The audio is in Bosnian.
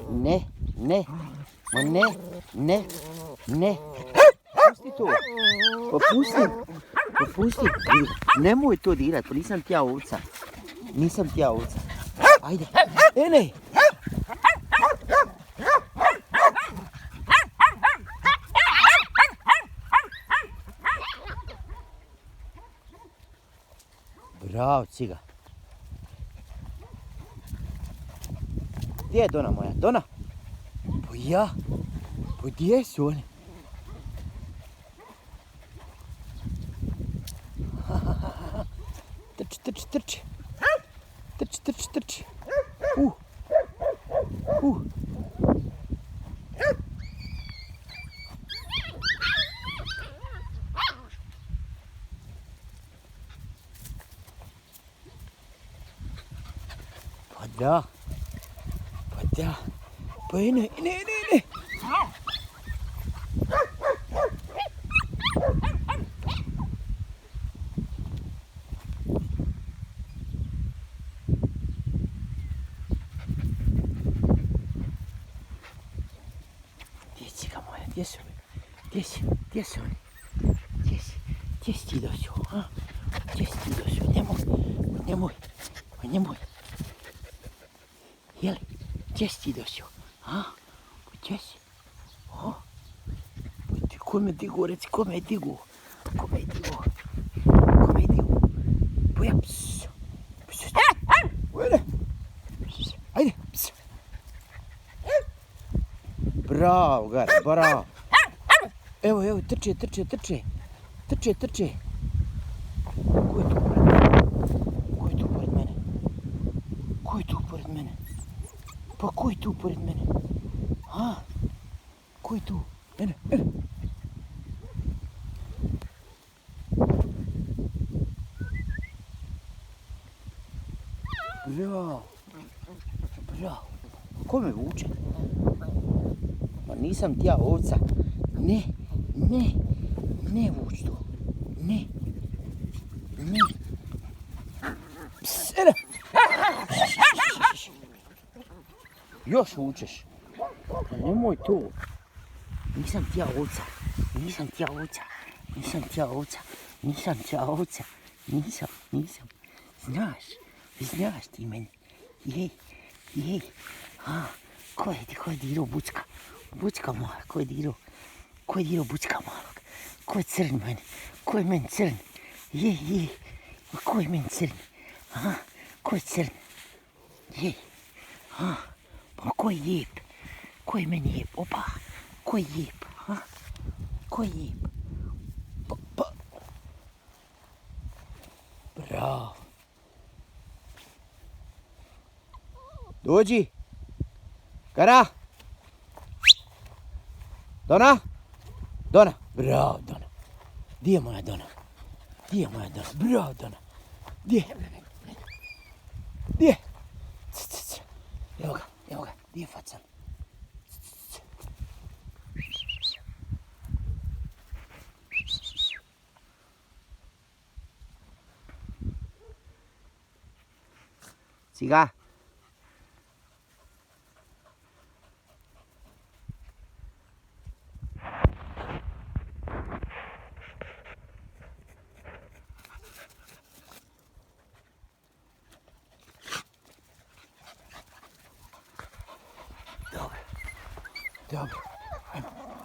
Ne, ne. Ma ne, ne, ne. Pusti to. Pa pusti. Pa pusti. Nemoj to dirat, pa nisam ti ja ovca. Nisam ti ja ovca. Ajde. Ne. Bravo, ciga. Gdje je Dona moja? Dona? Pa ja. Pa gdje su oni? Trči, trči, trči. Trči, trči, trči. Pa da. Pa da. Pa ne. Djecica moja, gdje su oni? Gdje su oni? Gdje si ti došao, a? Gdje si ti došao? Nemoj. Jeli, gdje si ti došao? A? Gdje si? O? Ko me digu, reci, ko me digu? Boja, pss. Ajde, pss. Bravo, Gara, bravo. Evo, trče. Ko je tu pored mene? Pa ko je tu pored mene? A? Ko je tu? Ene. Bravo. Ko me vuče? Ma nisam ti ja ovca. Ne vuč to. Ne. Pss, ene. Još vučeš. Pa nemoj to. Nisam ti ja ovca. Nisam. Znaš ti meni. Jej. A, ko je dirao bucka? Bucka moja, ko je dirao bucka malog? Ko je crn meni? Ko je meni crn? Jej. Ko je meni crn? Aha, ko je crn? Jej. A, pa ko je lijep? Ko je meni lijep? Opa, ko je lijep? A, ko je lijep? Pa. Bravo. Dođi. Gara. Dona. Bravo, Dona. Gdje je moja Dona? Bravo, Dona. Gdje? Evo ga. Gdje je facan? Ciga. Dobro.